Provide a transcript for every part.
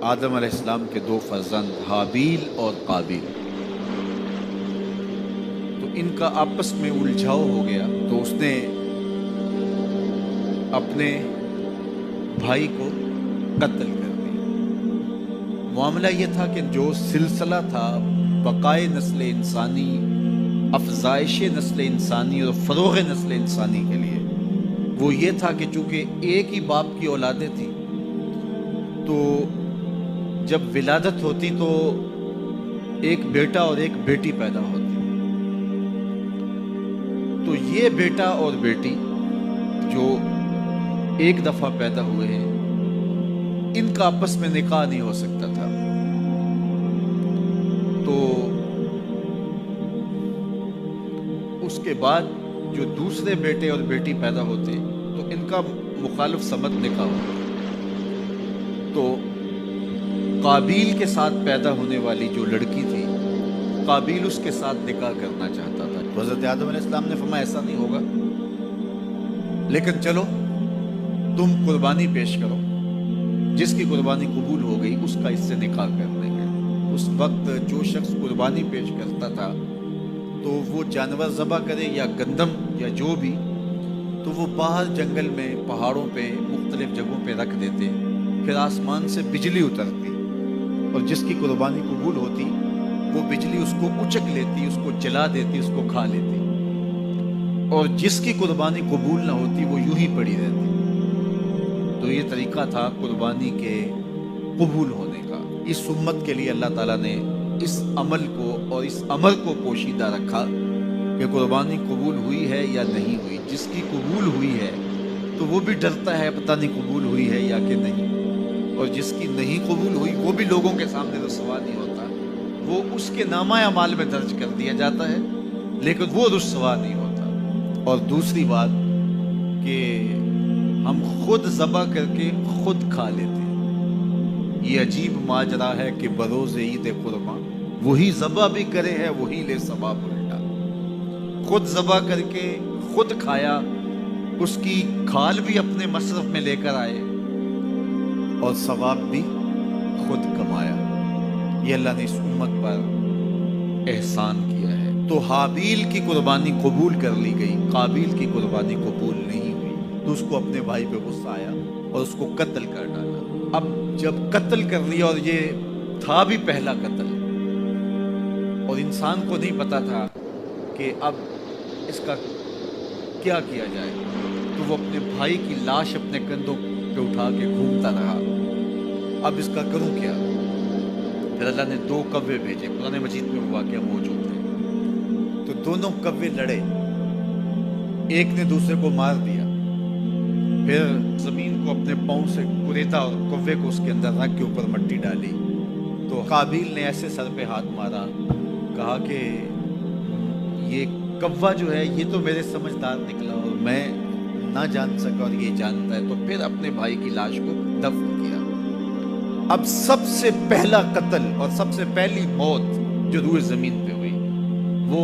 آدم علیہ السلام کے دو فرزند حابیل اور قابیل، تو ان کا آپس میں الجھاؤ ہو گیا، تو اس نے اپنے بھائی کو قتل کر دیا۔ معاملہ یہ تھا کہ جو سلسلہ تھا بقائے نسل انسانی، افزائش نسل انسانی اور فروغ نسل انسانی کے لیے، وہ یہ تھا کہ چونکہ ایک ہی باپ کی اولادیں تھیں، تو جب ولادت ہوتی تو ایک بیٹا اور ایک بیٹی پیدا ہوتی، تو یہ بیٹا اور بیٹی جو ایک دفعہ پیدا ہوئے ہیں، ان کا آپس میں نکاح نہیں ہو سکتا تھا، تو اس کے بعد جو دوسرے بیٹے اور بیٹی پیدا ہوتے تو ان کا مخالف سمت نکاح ہوتا۔ تو قابیل کے ساتھ پیدا ہونے والی جو لڑکی تھی، قابیل اس کے ساتھ نکاح کرنا چاہتا تھا۔ حضرت آدم علیہ السلام نے فرمایا ایسا نہیں ہوگا، لیکن چلو تم قربانی پیش کرو، جس کی قربانی قبول ہو گئی اس کا اس سے نکاح کر دیں گے۔ اس وقت جو شخص قربانی پیش کرتا تھا تو وہ جانور ذبح کرے یا گندم یا جو بھی، تو وہ باہر جنگل میں پہاڑوں پہ مختلف جگہوں پہ رکھ دیتے، پھر آسمان سے بجلی اترتی اور جس کی قربانی قبول ہوتی وہ بجلی اس کو اچک لیتی، اس کو جلا دیتی، اس کو کھا لیتی، اور جس کی قربانی قبول نہ ہوتی وہ یوں ہی پڑی رہتی۔ تو یہ طریقہ تھا قربانی کے قبول ہونے کا۔ اس امت کے لیے اللہ تعالیٰ نے اس عمل کو اور اس امر کو پوشیدہ رکھا کہ قربانی قبول ہوئی ہے یا نہیں ہوئی۔ جس کی قبول ہوئی ہے تو وہ بھی ڈرتا ہے پتہ نہیں قبول ہوئی ہے یا کہ نہیں، اور جس کی نہیں قبول ہوئی وہ بھی لوگوں کے سامنے رسوا نہیں ہوتا، وہ اس کے نامہ اعمال میں درج کر دیا جاتا ہے لیکن وہ رسوا نہیں ہوتا۔ اور دوسری بات کہ ہم خود ذبح کر کے خود کھا لیتے ہیں۔ یہ عجیب ماجرا ہے کہ بروز عید قرباں وہی ذبح بھی کرے ہے وہی لے ثواب الٹا۔ خود ذبح کر کے خود کھایا، اس کی کھال بھی اپنے مصرف میں لے کر آئے اور ثواب بھی خود کمایا۔ یہ اللہ نے اس امت پر احسان کیا ہے۔ تو حابیل کی قربانی قبول کر لی گئی، قابیل کی قربانی قبول نہیں ہوئی، تو اس کو اپنے بھائی پہ غصہ آیا اور اس کو قتل کر ڈالا۔ اب جب قتل کر لیا، اور یہ تھا بھی پہلا قتل، اور انسان کو نہیں پتا تھا کہ اب اس کا کیا کیا جائے، تو وہ اپنے بھائی کی لاش اپنے کندھوں پہ اٹھا کے گھومتا رہا، اب اس کا کروں کیا؟ پھر اللہ نے دو کوے بھیجے، قرآن مجید میں وہ واقعہ موجود ہے۔ تو دونوں کوے لڑے، ایک نے دوسرے کو مار دیا، پھر زمین کو اپنے پاؤں سے کریدا اور کوے کو اس کے اندر رکھ کے اوپر مٹی ڈالی۔ تو قابیل نے ایسے سر پہ ہاتھ مارا، کہا کہ یہ کوا جو ہے یہ تو میرے سمجھدار نکلا اور میں نہ جان سکا اور یہ جانتا ہے، تو پھر اپنے بھائی کی لاش کو دفن کیا۔ اب سب سے پہلا قتل اور سب سے پہلی موت جو روئے زمین پہ ہوئی وہ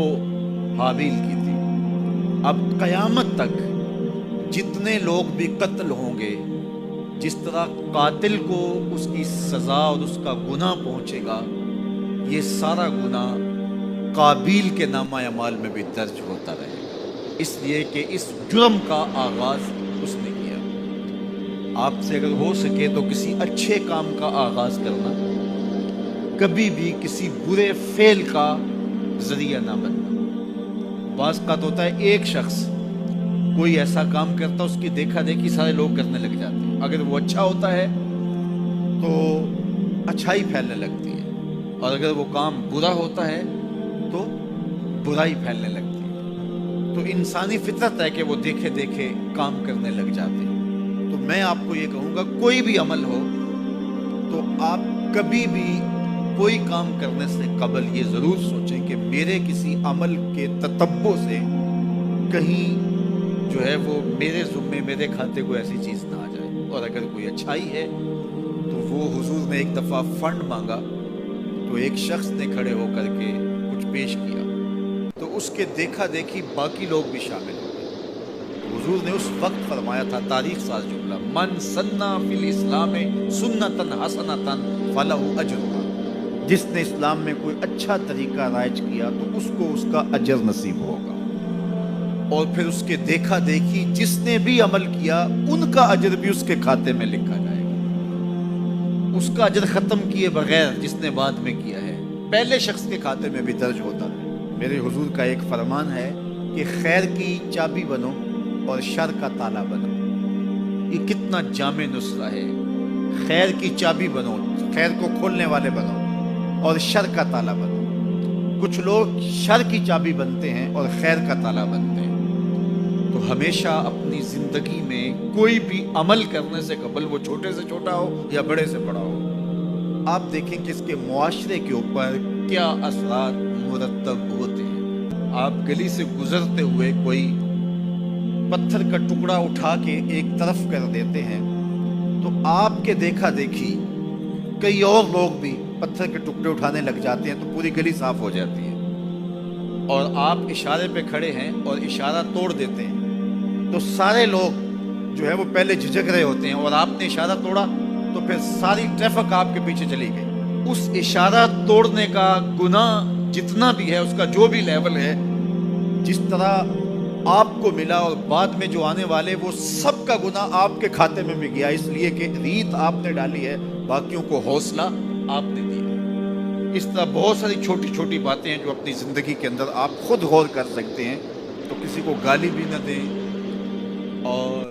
حابیل کی تھی۔ اب قیامت تک جتنے لوگ بھی قتل ہوں گے، جس طرح قاتل کو اس کی سزا اور اس کا گناہ پہنچے گا، یہ سارا گناہ قابیل کے نامہ اعمال میں بھی درج ہوتا رہے گا، اس لیے کہ اس جرم کا آغاز اس نے کیا۔ آپ سے اگر ہو سکے تو کسی اچھے کام کا آغاز کرنا، کبھی بھی کسی برے فعل کا ذریعہ نہ بننا۔ بعض کا ہوتا ہے ایک شخص کوئی ایسا کام کرتا، اس کی دیکھا دیکھی سارے لوگ کرنے لگ جاتے ہیں، اگر وہ اچھا ہوتا ہے تو اچھائی پھیلنے لگتی ہے، اور اگر وہ کام برا ہوتا ہے تو برائی پھیلنے لگتی ہے۔ تو انسانی فطرت ہے کہ وہ دیکھے دیکھے کام کرنے لگ جاتے ہیں۔ تو میں آپ کو یہ کہوں گا، کوئی بھی عمل ہو تو آپ کبھی بھی کوئی کام کرنے سے قبل یہ ضرور سوچیں کہ میرے کسی عمل کے تتبع سے کہیں جو ہے وہ میرے ذمے میرے کھاتے کو ایسی چیز نہ آ جائے۔ اور اگر کوئی اچھائی ہے تو وہ حضور نے ایک دفعہ فنڈ مانگا، تو ایک شخص نے کھڑے ہو کر کے کچھ پیش کیا، تو اس کے دیکھا دیکھی باقی لوگ بھی شامل ہو گئے۔ تو حضور حضور نے اس وقت فرمایا تھا، تاریخ ساز جملہ، من سنّا فی الاسلام سنتن حسنتن فلہ اجرھا، جس نے اسلام میں کوئی اچھا طریقہ رائج کیا تو اس کو اس کا اجر نصیب ہوگا، اور پھر اس کے دیکھا دیکھی جس نے بھی عمل کیا ان کا اجر بھی اس کے کھاتے میں لکھا جائے گا، اس کا اجر ختم کیے بغیر جس نے بعد میں کیا ہے پہلے شخص کے کھاتے میں بھی درج ہوتا ہے۔ میرے حضور کا ایک فرمان ہے کہ خیر کی چابی بنو اور شر کا تالا بنو۔ یہ کتنا جامع نسخہ ہے، خیر کی چابی بنو، خیر کو کھولنے والے بنو، اور شر کا تالا بنو۔ کچھ لوگ شر کی چابی بنتے ہیں اور خیر کا تالا بنتے ہیں۔ تو ہمیشہ اپنی زندگی میں کوئی بھی عمل کرنے سے قبل، وہ چھوٹے سے چھوٹا ہو یا بڑے سے بڑا ہو، آپ دیکھیں کہ اس کے معاشرے کے اوپر کیا اثرات مرتب ہوتے ہیں۔ آپ گلی سے گزرتے ہوئے کوئی پتھر کا ٹکڑا اٹھا کے ایک طرف کر دیتے ہیں تو آپ کے دیکھا دیکھی کئی اور لوگ بھی پتھر کے ٹکڑے اٹھانے لگ جاتے ہیں تو پوری گلی صاف ہو جاتی ہے، اور آپ اشارے پہ کھڑے ہیں اور اشارہ توڑ دیتے ہیں تو سارے لوگ جو ہے وہ پہلے جھجک رہے ہوتے ہیں، اور آپ نے اشارہ توڑا تو پھر ساری ٹریفک آپ کے پیچھے چلی گئی۔ اس اشارہ توڑنے کا گناہ جتنا بھی ہے، اس کا جو بھی لیول ہے، جس طرح آپ کو ملا اور بعد میں جو آنے والے، وہ سب کا گناہ آپ کے کھاتے میں بھی گیا، اس لیے کہ ریت آپ نے ڈالی ہے، باقیوں کو حوصلہ آپ نے دیا ہے۔ اس طرح بہت ساری چھوٹی چھوٹی باتیں ہیں جو اپنی زندگی کے اندر آپ خود غور کر سکتے ہیں۔ تو کسی کو گالی بھی نہ دیں، اور